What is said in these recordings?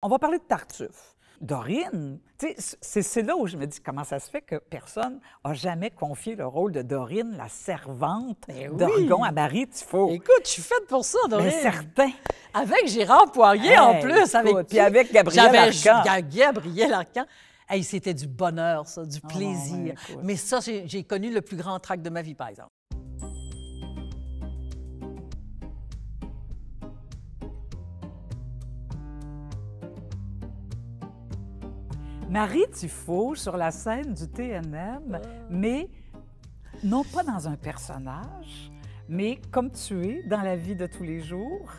On va parler de Tartuffe. Dorine, c'est là où je me dis comment ça se fait que personne n'a jamais confié le rôle de Dorine, la servante d'Orgon à Marie Tifo. Écoute, je suis faite pour ça, Dorine. Mais certain. Avec Gérard Poirier en plus. Puis avec Gabriel Arcan. Gabriel Arcan. Hey, c'était du bonheur, ça, du plaisir. Ouais, mais ça, j'ai connu le plus grand trac de ma vie, par exemple. Marie Tifo sur la scène du TNM, mais non pas dans un personnage, mais comme tu es dans la vie de tous les jours,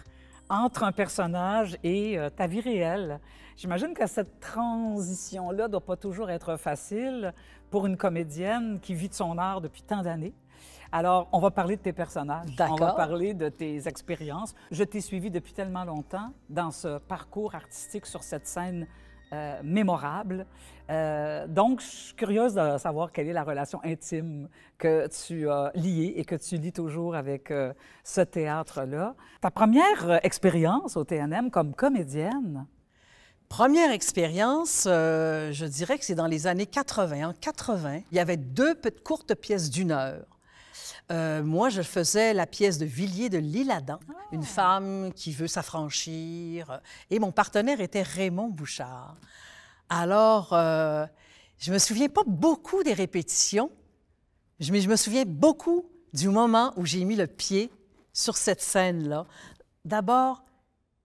entre un personnage et ta vie réelle. J'imagine que cette transition-là ne doit pas toujours être facile pour une comédienne qui vit de son art depuis tant d'années. Alors, on va parler de tes personnages, on va parler de tes expériences. Je t'ai suivi depuis tellement longtemps dans ce parcours artistique sur cette scène mémorable. Donc, je suis curieuse de savoir quelle est la relation intime que tu as liée et que tu lis toujours avec ce théâtre-là. Ta première expérience au TNM comme comédienne? Première expérience, je dirais que c'est dans les années 80. En 80, il y avait deux courtes pièces d'1 heure. Moi, je faisais la pièce de Villiers de l'Isle-Adam, une femme qui veut s'affranchir. Et mon partenaire était Raymond Bouchard. Alors, je me souviens pas beaucoup des répétitions, mais je me souviens beaucoup du moment où j'ai mis le pied sur cette scène-là. D'abord,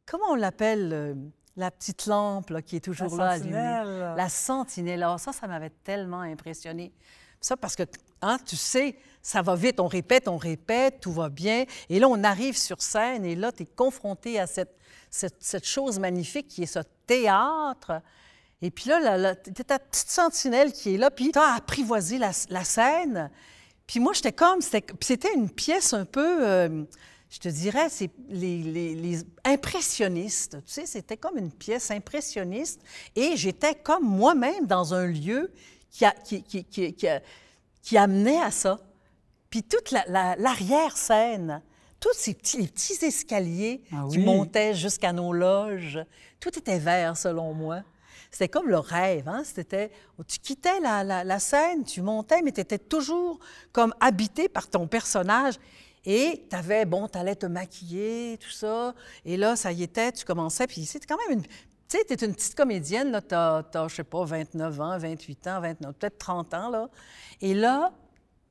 comment on l'appelle, la petite lampe là, qui est toujours là allumée? La sentinelle. Alors ça m'avait tellement impressionnée. Ça, parce que, hein, tu sais, ça va vite, on répète, tout va bien. Et là, on arrive sur scène et là, tu es confronté à cette chose magnifique qui est ce théâtre. Et puis là, tu ta petite sentinelle qui est là, puis tu as apprivoisé la scène. Puis moi, j'étais comme, c'était une pièce un peu, je te dirais, c'est les impressionnistes. Tu sais, c'était comme une pièce impressionniste. Et j'étais comme moi-même dans un lieu qui amenait à ça. Puis toute l'arrière-scène, tous les petits escaliers qui montaient jusqu'à nos loges, tout était vert, selon moi. C'était comme le rêve, hein? Tu quittais la scène, tu montais, mais tu étais toujours comme habité par ton personnage. Et tu allais te maquiller, tout ça. Et là, ça y était, tu commençais, puis c'était quand même tu sais, tu es une petite comédienne, là, t'as, je sais pas, 29 ans, 28 ans, 29, peut-être 30 ans, là. Et là,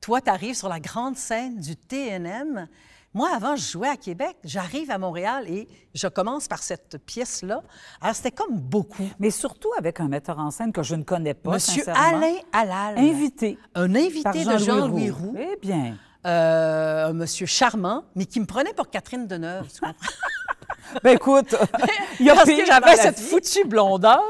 toi, tu arrives sur la grande scène du TNM. Moi, avant, je jouais à Québec. J'arrive à Montréal et je commence par cette pièce-là. Alors, c'était comme beaucoup. Mais surtout avec un metteur en scène que je ne connais pas, Monsieur sincèrement. Alain Allal. Invité. Un invité de Jean-Louis Roux. Eh bien. Un monsieur charmant, mais qui me prenait pour Catherine Deneuve, tu comprends? Ben écoute, parce que j'avais cette foutue blondeur.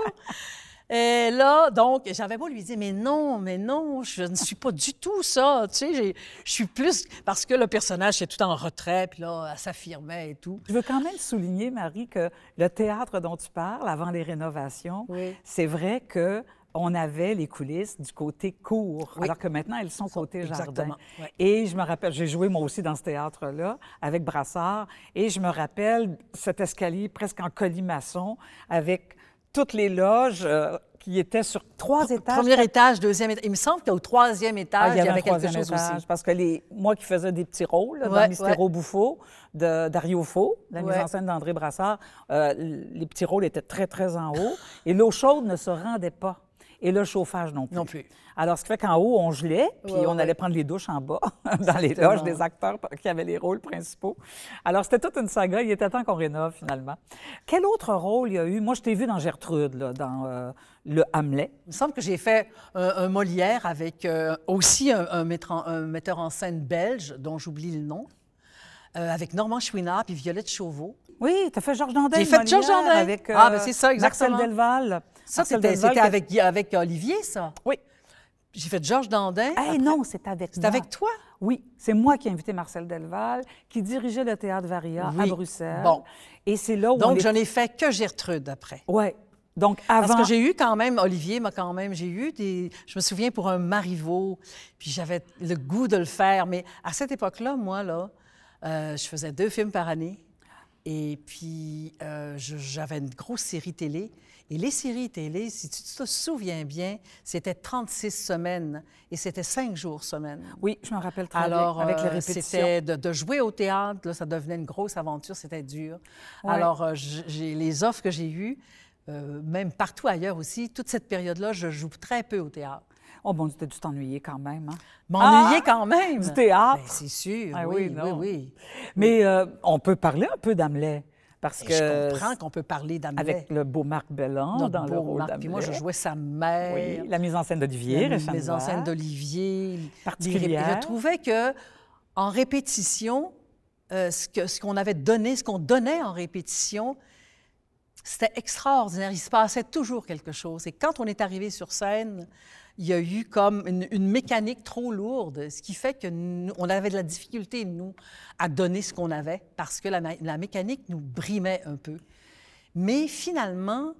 Et là, donc, j'avais beau lui dire, mais non, je ne suis pas du tout ça. Tu sais, je suis plus... Parce que le personnage, c'est tout en retrait, puis là, elle s'affirmait et tout. Je veux quand même souligner, Marie, que le théâtre dont tu parles, avant les rénovations, c'est vrai que on avait les coulisses du côté cour, alors que maintenant, elles sont côté jardin. Ouais. Et je me rappelle, j'ai joué moi aussi dans ce théâtre-là, avec Brassard, et je me rappelle cet escalier presque en colimaçon, avec toutes les loges qui étaient sur 3 étages. Premier étage, deuxième étage. Il me semble qu'au 3e étage, il y avait quelque chose aussi. Parce que moi qui faisais des petits rôles dans Mystéro Bouffo, de Dario Fo, la mise en scène d'André Brassard, les petits rôles étaient très, très en haut, et l'eau chaude ne se rendait pas. Et le chauffage non plus. Non plus. Alors, ce qui fait qu'en haut, on gelait, puis on allait prendre les douches en bas, dans les loges des acteurs qui avaient les rôles principaux. Alors, c'était toute une saga. Il était temps qu'on rénove, finalement. Quel autre rôle il y a eu? Moi, je t'ai vu dans Gertrude, là, dans le Hamlet. Il me semble que j'ai fait un Molière avec aussi un metteur en scène belge, dont j'oublie le nom, avec Normand Chouinard puis Violette Chauveau. Oui, tu as fait Georges Dandin. J'ai fait Georges Dandin. Avec ben c'est ça, exactement. Marcel Delval. Ça, c'était avec Olivier, ça? Oui. J'ai fait Georges Dandin. Non, c'est avec moi. C'est avec toi? Oui, c'est moi qui ai invité Marcel Delval, qui dirigeait le Théâtre Varia à Bruxelles. Bon. Et c'est là où donc, je n'ai fait que Gertrude après. Oui. Donc, avant... Parce que j'ai eu quand même, Olivier m'a quand même, j'ai eu des... Je me souviens pour un Marivaux, puis j'avais le goût de le faire. Mais à cette époque-là, moi, là, je faisais 2 films par année. Et puis, j'avais une grosse série télé. Et les séries télé, si tu te souviens bien, c'était 36 semaines et c'était 5 jours semaine. Oui, je me rappelle très Alors, bien, avec les répétitions. c'était de jouer au théâtre, là, ça devenait une grosse aventure, c'était dur. Ouais. Alors, les offres que j'ai eues, même partout ailleurs aussi, toute cette période-là, je joue très peu au théâtre. Oh bon, tu t'es dû t'ennuyer quand même, hein? M'ennuyer quand même! Du théâtre? Bien, c'est sûr, Ah, oui, non. oui. Mais on peut parler un peu d'Hamlet. Parce Et que je comprends qu'on peut parler d'Hamlet. avec le beau Marc Belland Notre dans le beau rôle Marc. d'Hamlet. Puis moi, je jouais sa mère. Oui, la mise en scène d'Olivier La Reichenbach. mise en scène d'Olivier. Particulière. Je trouvais que en répétition, ce qu'on avait donné, ce qu'on donnait en répétition, c'était extraordinaire. Il se passait toujours quelque chose. Et quand on est arrivé sur scène, il y a eu comme une mécanique trop lourde, ce qui fait que on avait de la difficulté, nous, à donner ce qu'on avait, parce que la mécanique nous brimait un peu. Mais finalement,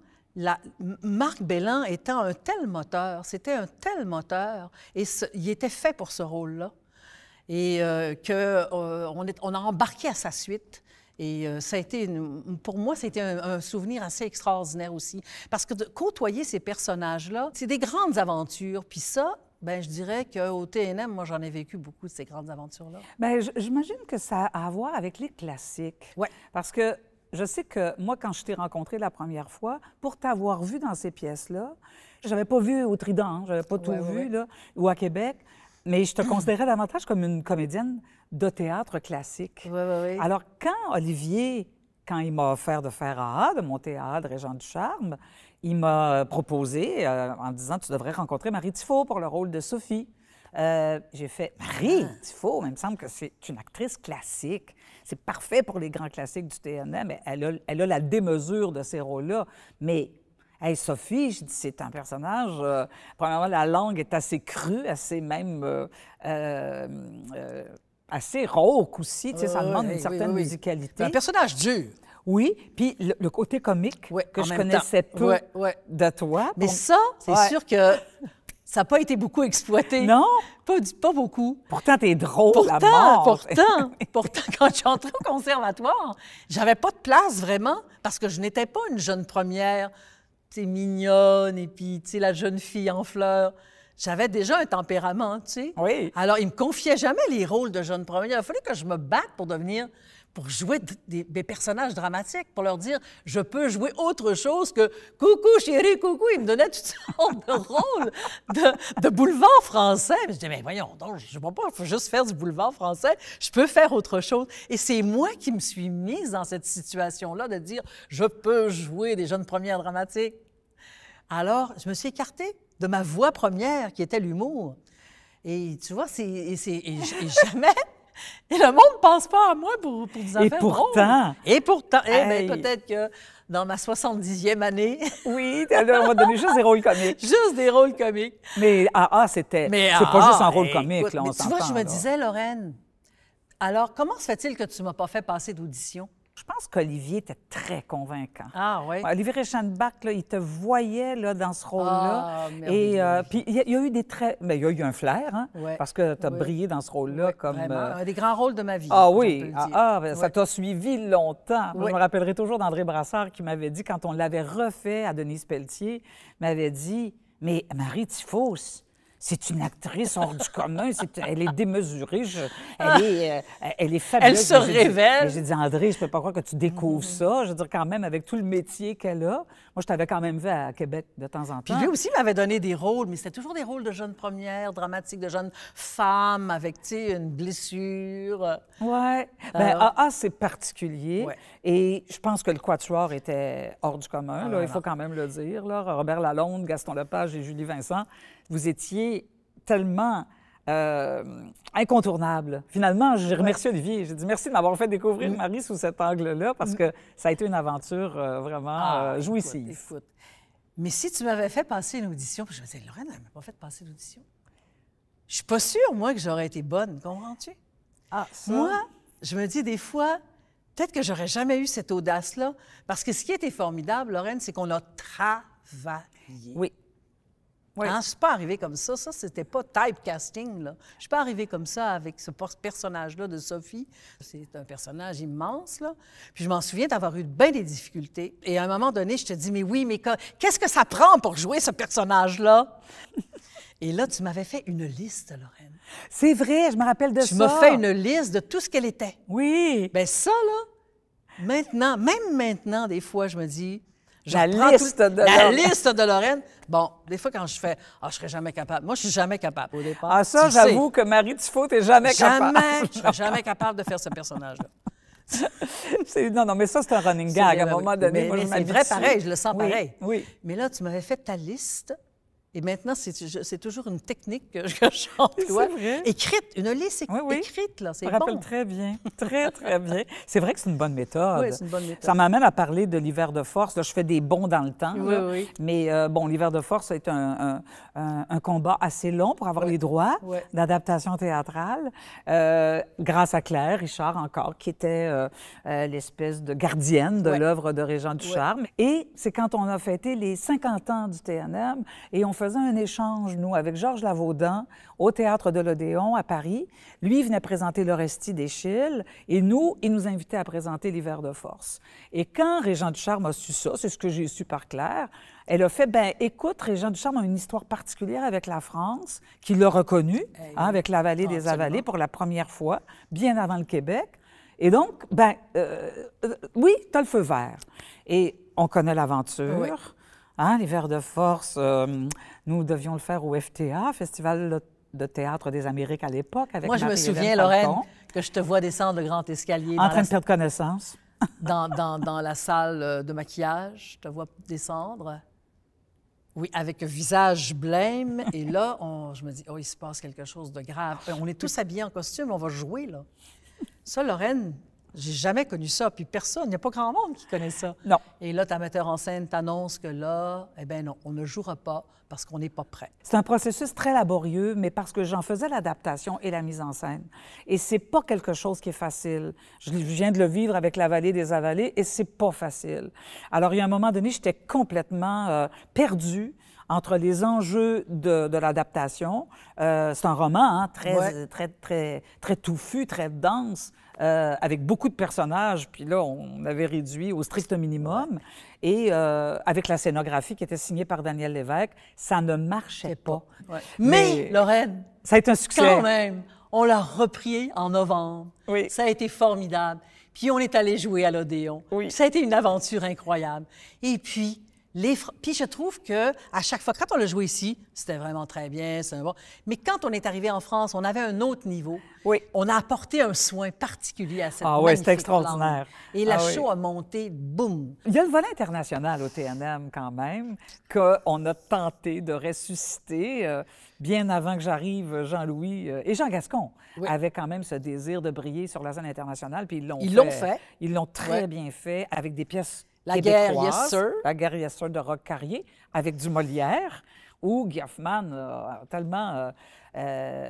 Marc Belland étant un tel moteur, c'était un tel moteur, et il était fait pour ce rôle-là, et on a embarqué à sa suite. Et ça a été, pour moi, c'était un souvenir assez extraordinaire aussi. Parce que de côtoyer ces personnages-là, c'est des grandes aventures. Puis ça, bien, je dirais qu'au TNM, moi, j'en ai vécu beaucoup de ces grandes aventures-là. Bien, j'imagine que ça a à voir avec les classiques. Ouais. Parce que je sais que moi, quand je t'ai rencontré la première fois, pour t'avoir vu dans ces pièces-là, je n'avais pas vu au Trident, hein, je n'avais pas tout vu, là, ou à Québec, mais je te considérais davantage comme une comédienne de théâtre classique. Oui. Alors, quand Olivier, quand il m'a offert de faire AA, de mon théâtre Régent du Charme, il m'a proposé en disant « Tu devrais rencontrer Marie Tifo pour le rôle de Sophie. » J'ai fait « Marie Tifo, il me semble que c'est une actrice classique. C'est parfait pour les grands classiques du TNM. Elle a la démesure de ces rôles-là. Mais... Hey, Sophie, je dis, c'est un personnage. Premièrement, la langue est assez crue, assez même assez rauque aussi. Tu sais, ça demande une certaine musicalité. Un personnage dur. Oui, puis le côté comique que je connaissais peu de toi. Mais ça, c'est sûr que ça n'a pas été beaucoup exploité. Non? Pas beaucoup. Pourtant, t'es drôle à mort. Pourtant, quand je suis entrée au conservatoire, j'avais pas de place vraiment parce que je n'étais pas une jeune première. C'est mignonne, et puis, tu sais, la jeune fille en fleurs. J'avais déjà un tempérament, tu sais. Oui. Alors, il me confiait jamais les rôles de jeune première. Il fallait que je me batte pour jouer des personnages dramatiques, pour leur dire, je peux jouer autre chose que « Coucou, chérie, coucou ». Ils me donnaient toutes sortes de rôles de boulevard français. Je disais, mais voyons donc, je ne vois pas, il faut juste faire du boulevard français. Je peux faire autre chose. Et c'est moi qui me suis mise dans cette situation-là de dire, je peux jouer des jeunes premières dramatiques. Alors, je me suis écartée de ma voix première, qui était l'humour. Et tu vois, et jamais... Et le monde ne pense pas à moi pour des affaires drôles. Et pourtant, hey. Peut-être que dans ma 70e année... Oui, on m'a donné juste des rôles comiques. Juste des rôles comiques. Mais c'est pas juste un rôle comique, écoute, là, on s'entend. Tu vois, je me là. disais, Lorraine, alors comment se fait-il que tu ne m'as pas fait passer d'audition? Je pense qu'Olivier était très convaincant. Ah oui? Olivier Reichenbach, là, il te voyait là, dans ce rôle-là. Et puis, il y a eu des traits... Mais il y a eu un flair, hein? Ouais. Parce que tu as brillé dans ce rôle-là comme... Un des grands rôles de ma vie. Ah oui! Ça t'a suivi longtemps. Moi, je me rappellerai toujours d'André Brassard qui m'avait dit, quand on l'avait refait à Denise Pelletier, m'avait dit, « Mais Marie Tifos, c'est une actrice hors du commun, elle est démesurée, elle est fabuleuse. » Elle se révèle. J'ai dit, André, je ne peux pas croire que tu découvres ça. Je veux dire, quand même, avec tout le métier qu'elle a. Moi, je t'avais quand même vu à Québec de temps en temps. Puis lui aussi m'avait donné des rôles, mais c'était toujours des rôles de jeunes premières, dramatiques, de jeunes femmes avec, tu sais, une blessure. Oui. C'est particulier. Ouais. Et je pense que le quatuor était hors du commun, là, il faut quand même le dire. Là. Robert Lalonde, Gaston Lepage et Julie Vincent, vous étiez tellement incontournable. Finalement, j'ai remercié Olivier. J'ai dit merci de m'avoir fait découvrir Marie sous cet angle-là parce que ça a été une aventure vraiment jouissive. Écoute. Mais si tu m'avais fait passer une audition, puis je me disais, Lorraine, elle ne m'a pas fait passer l'audition. Je suis pas sûre, moi, que j'aurais été bonne, comprends-tu? Moi, je me dis des fois, peut-être que j'aurais jamais eu cette audace-là, parce que ce qui était formidable, Lorraine, c'est qu'on a travaillé. Oui. Oui. Hein, je ne suis pas arrivée comme ça. Ça, c'était pas typecasting, là. Je ne suis pas arrivée comme ça avec ce personnage-là de Sophie. C'est un personnage immense, là. Puis je m'en souviens d'avoir eu bien des difficultés. Et à un moment donné, je te dis, mais oui, mais qu'est-ce que ça prend pour jouer ce personnage-là? Et là, tu m'avais fait une liste, Lorraine. C'est vrai, je me rappelle de ça. Tu m'as fait une liste de tout ce qu'elle était. Oui. Bien, ça, là, maintenant, même maintenant, des fois, je me dis... La liste de Lorraine. Bon, des fois, quand je fais « Ah, je serais jamais capable ». Moi, je suis jamais capable au départ. Ah, ça, j'avoue que Marie Dufaux, t'es jamais capable. Je serais jamais capable de faire ce personnage-là. Non, mais ça, c'est un running gag. À un moment donné, mais, moi, je c'est m'habitue. vrai pareil, je le sens Oui, pareil. oui. Mais là, tu m'avais fait ta liste. Et maintenant, c'est toujours une technique que j'emploie. C'est vrai. Écrite, une liste écrite, là, c'est Je me rappelle bon. très bien, très, très bien. C'est vrai que c'est une bonne méthode. Oui, c'est une bonne méthode. Ça m'amène à parler de l'hiver de force. Là, je fais des bonds dans le temps. Oui, là. oui. Mais bon, l'hiver de force, c'est un combat assez long pour avoir les droits d'adaptation théâtrale. Grâce à Claire Richard encore, qui était l'espèce de gardienne de l'œuvre de Régent Ducharme. Et c'est quand on a fêté les 50 ans du TNM et on faisait un échange, nous, avec Georges Lavaudan au Théâtre de l'Odéon à Paris. Lui, il venait présenter l'Orestie d'Échille et nous, il nous invitait à présenter l'hiver de force. Et quand Régent Ducharme a su ça, c'est ce que j'ai su par Claire, elle a fait, bien, écoute, Régent Ducharme a une histoire particulière avec la France, qu'il a reconnue, avec la vallée des Avalées pour la première fois, bien avant le Québec. Et donc, bien, oui, tu as le feu vert. Et on connaît l'aventure. Oui. Hein, l'hiver de force, nous devions le faire au FTA, Festival de théâtre des Amériques à l'époque, avec Moi, je me Marie-Hélène souviens, Falcon, Lorraine, que je te vois descendre le grand escalier en train de perdre connaissance. dans la salle de maquillage. Je te vois descendre. Oui, avec un visage blême. Et là, je me dis, oh, il se passe quelque chose de grave. On est tous habillés en costume, on va jouer, là. Ça, Lorraine, j'ai jamais connu ça. Puis personne, il n'y a pas grand monde qui connaît ça. Non. Et là, ta metteur en scène t'annonce que là, eh bien non, on ne jouera pas parce qu'on n'est pas prêt. C'est un processus très laborieux, mais parce que j'en faisais l'adaptation et la mise en scène. Et c'est pas quelque chose qui est facile. Je viens de le vivre avec La Vallée des Avalées et c'est pas facile. Alors, il y a un moment donné, j'étais complètement perdue entre les enjeux de l'adaptation. C'est un roman hein, très touffu, très dense, avec beaucoup de personnages. Puis là, on avait réduit au strict minimum. Et avec la scénographie qui était signée par Daniel Lévesque, ça ne marchait pas. Ouais. Mais, Lorraine, ça a été un succès. Quand même, on l'a repris en novembre. Oui. Ça a été formidable. Puis on est allé jouer à l'Odéon. Oui. Ça a été une aventure incroyable. Et puis, puis je trouve que à chaque fois, quand on l'a joué ici, c'était vraiment très bien, c'est bon. Mais quand on est arrivé en France, on avait un autre niveau. Oui. On a apporté un soin particulier à cette oui, c'était extraordinaire. langue. Et la show a monté, boum. Il y a le volet international au TNM quand même, qu'on a tenté de ressusciter bien avant que j'arrive, Jean-Louis et Jean Gascon avaient quand même ce désir de briller sur la scène internationale, puis ils l'ont fait. Ils l'ont très bien fait avec des pièces La guerre, yes sir. La guerre, yes sir de Roch Carrier, avec du Molière, où Guy Hoffman a tellement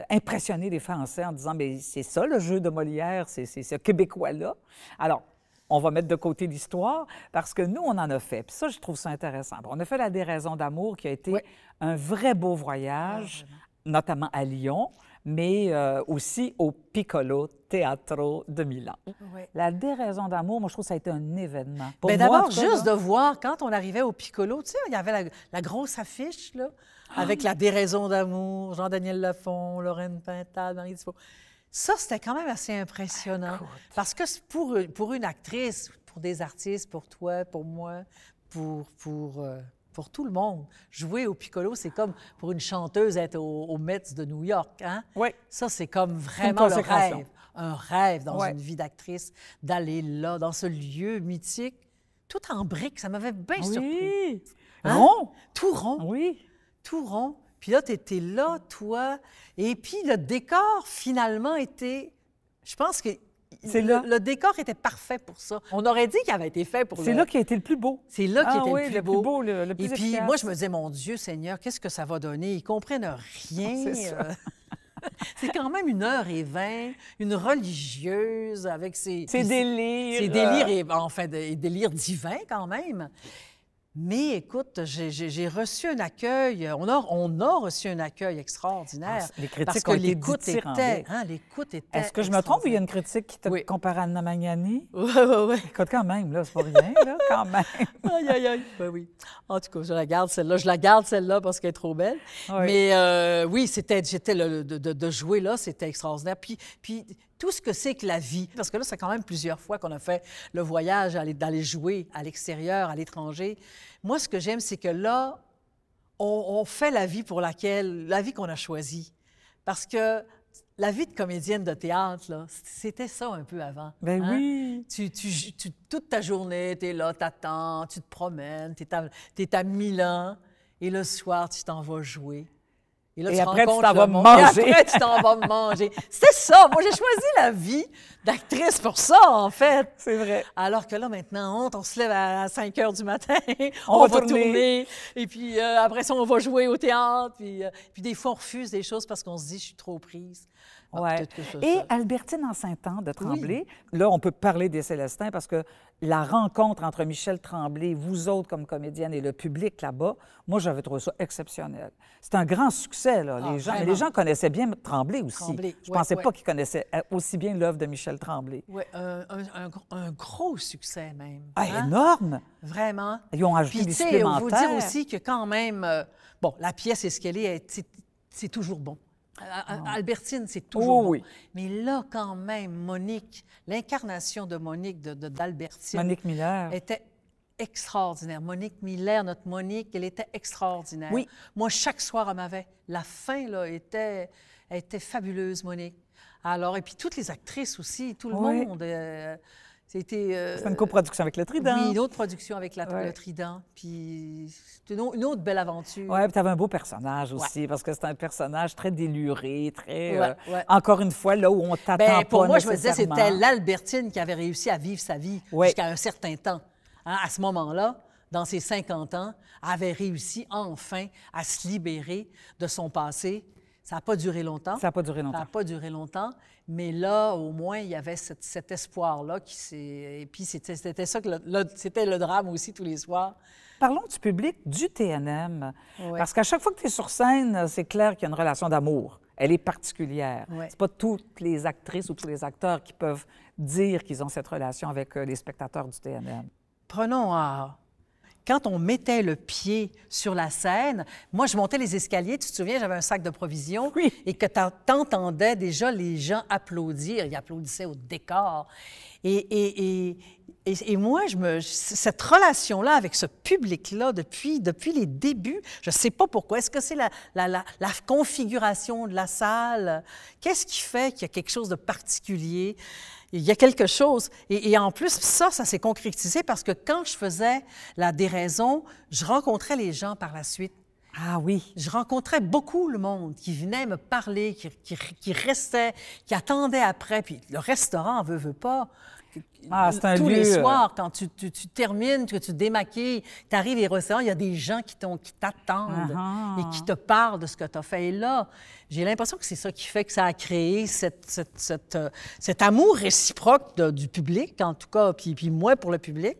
impressionné les Français en disant « mais c'est ça le jeu de Molière, c'est ce Québécois-là ». Alors, on va mettre de côté l'histoire parce que nous, on en a fait. Puis ça, je trouve ça intéressant. On a fait La Déraison d'amour qui a été un vrai beau voyage, notamment à Lyon, mais aussi au Piccolo Teatro de Milan. Oui. La Déraison d'amour, moi, je trouve que ça a été un événement. Bien, d'abord, juste de voir, quand on arrivait au Piccolo, tu sais, il y avait la grosse affiche, là, avec La Déraison d'amour, Jean-Daniel Lafont, Lorraine Pintade, Marie Dufaux. Ça, c'était quand même assez impressionnant. Écoute. Parce que pour une actrice, pour des artistes, pour toi, pour moi, pour tout le monde, jouer au Piccolo, c'est comme pour une chanteuse être au Mets de New York. Hein? Oui. Ça, c'est comme vraiment le consécration. rêve. Un rêve dans une vie d'actrice, d'aller là, dans ce lieu mythique, tout en briques. Ça m'avait bien surpris. Oui. Hein? Rond. Tout rond. Oui. Tout rond. Puis là, tu étais là, toi. Et puis, le décor, finalement, était... Je pense que le décor était parfait pour ça. On aurait dit qu'il avait été fait pour C'est là qui a été le plus beau. C'est là qui était le plus beau, le plus Et puis, efficace. moi, je me disais, mon Dieu Seigneur, qu'est-ce que ça va donner? Ils comprennent rien. C'est ça. C'est quand même 1h20, une religieuse avec ses délires. Ses délires, et, enfin, des délires divins quand même. Mais écoute, j'ai reçu un accueil, on a reçu un accueil extraordinaire. Les critiques parce que ont été l'écoute dithyrambiques. l'écoute était Est-ce que je me trompe ou il y a une extraordinaire. critique qui te Oui. compare à Anna Magnani? Oui, oui, oui. Écoute, quand même, là, c'est pas rien, là, quand même. Aïe, aïe, aïe. Ben oui. En tout cas, je la garde celle-là parce qu'elle est trop belle. Oui. Mais oui, de jouer là, c'était extraordinaire. Puis tout ce que c'est que la vie, parce que là, c'est quand même plusieurs fois qu'on a fait le voyage d'aller jouer à l'extérieur, à l'étranger. Moi, ce que j'aime, c'est que là, on fait la vie la vie qu'on a choisie. Parce que la vie de comédienne de théâtre, là, c'était ça un peu avant. Ben hein? oui. Toute ta journée, tu es là, t'attends, tu te promènes, t'es à Milan, et le soir, tu t'en vas jouer. Et là, Et tu après, tu rencontres t'en le vas monde. manger. Et après, tu t'en vas manger. C'est ça! Moi, j'ai choisi la vie d'actrice pour ça, en fait. C'est vrai. Alors que là, maintenant, on se lève à 5 heures du matin, On on va va tourner. tourner, et puis après ça, on va jouer au théâtre, puis des fois, on refuse des choses parce qu'on se dit « je suis trop prise ». Ah, Ouais. peut-être que ça, Et ça. Albertine en Saint-Anne de Tremblay, là, on peut parler des Célestins parce que la rencontre entre Michel Tremblay, vous autres comme comédienne et le public là-bas, moi, j'avais trouvé ça exceptionnel. C'est un grand succès, là, Ah, les gens. Mais vraiment. les gens connaissaient bien Tremblay aussi. Tremblay, Je ouais, pensais ouais. pas qu'ils connaissaient aussi bien l'œuvre de Michel Tremblay. Oui, un gros succès même. Ah, hein? énorme! Vraiment. Ils ont ajouté Puis, des tu sais, on supplémentaires. vous dire aussi que quand même, bon, la pièce est ce qu'elle est, c'est toujours bon. Albertine, c'est toujours Oh, bon. oui. Mais là, quand même, Monique, l'incarnation de Monique, d'Albertine, Monique Miller. était extraordinaire. Monique Miller, notre Monique, elle était extraordinaire. Oui. Moi, chaque soir, elle m'avait... La fin, là, elle était fabuleuse, Monique. Alors, et puis toutes les actrices aussi, tout le Oui. monde. C'était... C'est une coproduction avec le Trident. Oui, une autre production avec Ouais. le Trident. Puis c'est une autre belle aventure. Oui, puis tu avais un beau personnage aussi, parce que c'est un personnage très déluré, très... Ouais, ouais. Encore une fois, là où on t'attend Ben, pas pour moi, je me disais, nécessairement. c'était l'Albertine qui avait réussi à vivre sa vie Ouais. jusqu'à un certain temps. Hein, à ce moment-là, dans ses 50 ans, avait réussi enfin à se libérer de son passé. Ça n'a pas duré longtemps. Ça n'a pas duré Ça longtemps. n'a pas duré longtemps, mais là, au moins, il y avait cet espoir-là qui s'est... Et puis, c'était ça que c'était le drame aussi tous les soirs. Parlons du public du TNM. Ouais. Parce qu'à chaque fois que tu es sur scène, c'est clair qu'il y a une relation d'amour. Elle est particulière. Ouais. C'est pas toutes les actrices ou tous les acteurs qui peuvent dire qu'ils ont cette relation avec les spectateurs du TNM. Prenons quand on mettait le pied sur la scène, moi, je montais les escaliers, tu te souviens, j'avais un sac de provisions, Oui. et que t'entendais déjà les gens applaudir, ils applaudissaient au décor. Et moi, cette relation-là avec ce public-là, depuis les débuts, je ne sais pas pourquoi. Est-ce que c'est la configuration de la salle? Qu'est-ce qui fait qu'il y a quelque chose de particulier? Il y a quelque chose. Et en plus, ça s'est concrétisé parce que quand je faisais la déraison, je rencontrais les gens par la suite. Ah oui. Je rencontrais beaucoup le monde qui venait me parler, qui restait, qui attendait après. Puis le restaurant, veut pas. Ah, c'est un Tous lieu, les soirs, quand tu termines, que tu démaquilles, tu arrives au restaurant, il y a des gens qui t'attendent Ah. et qui te parlent de ce que tu as fait. Et là, j'ai l'impression que c'est ça qui fait que ça a créé cet amour réciproque du public, en tout cas, puis moi pour le public,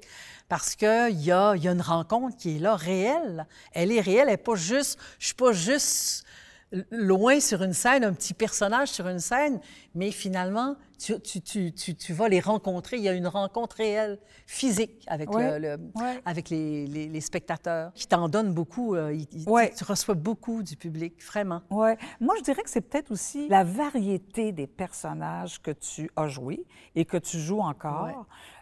parce qu'il y a une rencontre qui est là, réelle. Elle est réelle, elle n'est pas juste... Je suis pas juste loin sur une scène, un petit personnage sur une scène, mais finalement, tu vas les rencontrer. Il y a une rencontre réelle, physique, avec, Ouais. avec les spectateurs, qui t'en donnent beaucoup. Ouais. Tu reçois beaucoup du public, vraiment. Oui. Moi, je dirais que c'est peut-être aussi la variété des personnages que tu as joués et que tu joues encore. Ouais.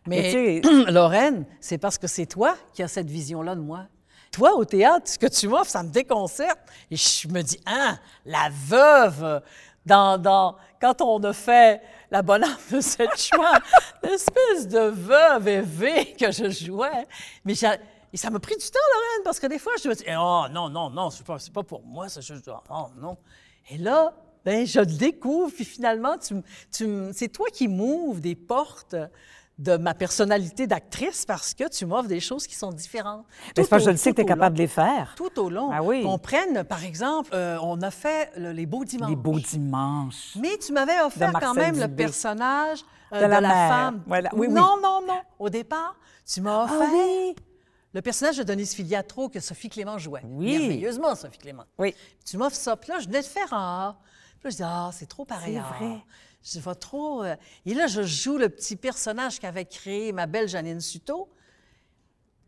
Mais Mais tu sais, Lorraine, c'est parce que c'est toi qui as cette vision-là de moi. Toi, au théâtre, ce que tu m'offres, ça me déconcerte. Et je me dis, ah, la veuve, quand on a fait La bonne âme de cette chouette, l'espèce de veuve évée que je jouais. Mais et ça m'a pris du temps, Lorraine, parce que des fois, je me dis, oh non, c'est pas pour moi, ça, oh non. Et là, ben, je le découvre, puis finalement, c'est toi qui m'ouvres des portes de ma personnalité d'actrice parce que tu m'offres des choses qui sont différentes. mais c'est parce que je le sais que tu es tout au capable long. de les faire. Tout au long. Ah oui. Qu'on prenne, par exemple, on a fait Les Beaux Dimanches. Les beaux dimanches. Mais tu m'avais offert De quand Marcel même le Dubé. personnage De de la la mère. femme. Voilà. Oui, oui. Non. Au départ, tu m'as offert Ah oui. le personnage de Denise Filiatro que Sophie Clément jouait. Oui. Merveilleusement, Sophie Clément. Oui. Tu m'offres ça. Puis là, je venais de faire un A. Puis là, je dis, ah, c'est trop pareil. C'est vrai. Je vais trop... Et là, je joue le petit personnage qu'avait créé ma belle Janine Suto,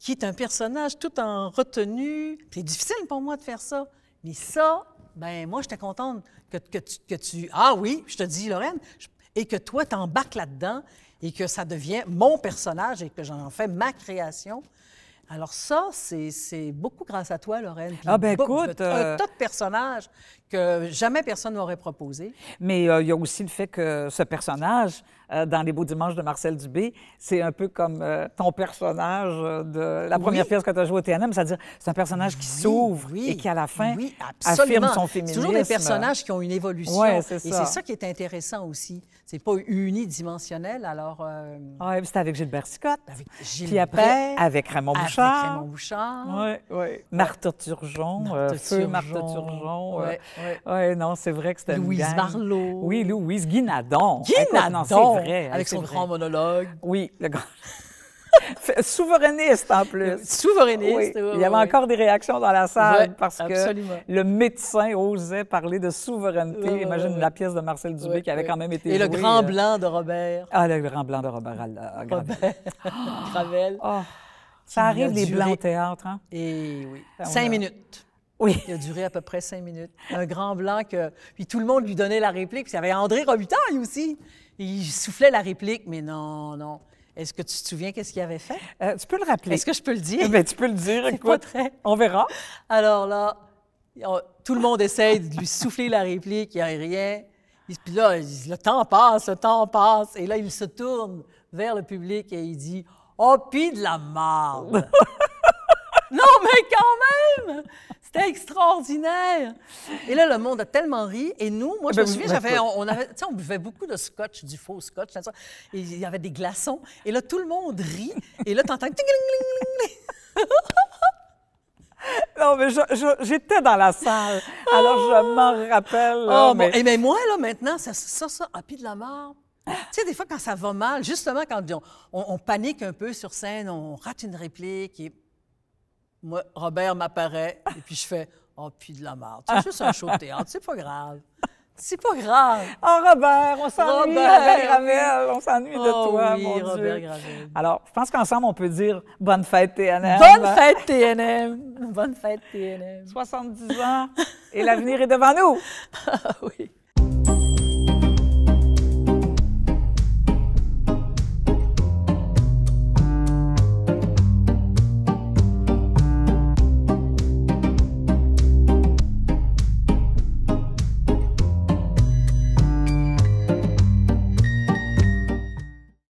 qui est un personnage tout en retenue. C'est difficile pour moi de faire ça. Mais ça, ben moi, j'étais contente que tu... Ah oui, je te dis, Lorraine, et que toi, t'embarques là-dedans et que ça devient mon personnage et que j'en fais ma création. Alors ça, c'est beaucoup grâce à toi, Lorraine. Puis Ah ben écoute... un tas de personnages que jamais personne m'aurait proposé. Mais il y a aussi le fait que ce personnage, dans Les Beaux Dimanches de Marcel Dubé, c'est un peu comme ton personnage de la première pièce que tu as jouée au TNM, c'est-à-dire c'est un personnage qui s'ouvre et qui, à la fin, affirme son féminisme. C'est toujours des personnages qui ont une évolution. Ouais, c'est ça. Et c'est ça qui est intéressant aussi. C'est pas unidimensionnel, alors... Oui, c'était avec Gilbert Sicotte. Avec Gilbert. Puis après, avec Raymond Bouchard. Avec Raymond Bouchard. Oui, oui. Martha Turgeon, Feu Martha Turgeon. Oui, non, c'est vrai que c'était une Louise gang. Marleau. Oui, Louise Guy Nadon. Guy Nadon, c'est vrai. avec son grand monologue. Oui, le grand... Souverainiste, en plus. Souverainiste, oui. Il y avait encore des réactions dans la salle parce absolument. Que le médecin osait parler de souveraineté. Imagine la pièce de Marcel Dubé qui avait quand même été jouée. Et le grand blanc de Robert. Ah, le grand blanc de Robert Gravel. Oh, ça arrive, les blancs au théâtre, hein? Et oui. 5 minutes. Oui. Il a duré à peu près 5 minutes. Un grand blanc que... Puis tout le monde lui donnait la réplique. Puis il y avait André Robitaille aussi. Il soufflait la réplique, mais non, non. Est-ce que tu te souviens qu'est-ce qu'il avait fait? Tu peux le rappeler. Est-ce que je peux le dire? Bien, tu peux le dire, C'est écoute. pas très... On verra. Alors là, tout le monde essaye de lui souffler la réplique, il n'y a rien. Puis là, il dit, le temps passe, le temps passe. Et là, il se tourne vers le public et il dit, « Oh, pis de la marde! » Non, mais quand même! C'était extraordinaire! Et là, le monde a tellement ri. Et nous, moi, je me souviens, on buvait beaucoup de scotch, du faux scotch. Et il y avait des glaçons. Et là, tout le monde rit. Et là, t'entends... Non, mais j'étais dans la salle. Alors, je m'en rappelle. Là, mais moi, là, maintenant, ça, puis de la marde. Tu sais, des fois, quand ça va mal, justement, quand on panique un peu sur scène, on rate une réplique et moi, Robert m'apparaît et puis je fais « Oh, puis de la marde. C'est juste un show de théâtre, c'est pas grave. C'est pas grave. » Oh, Robert, on s'ennuie, Robert Gravel, on s'ennuie de toi, oui, mon Robert Dieu. Gravel. Alors, je pense qu'ensemble, on peut dire « Bonne fête, TNM ». Bonne fête, TNM. Bonne fête, TNM. 70 ans et l'avenir est devant nous. Oui.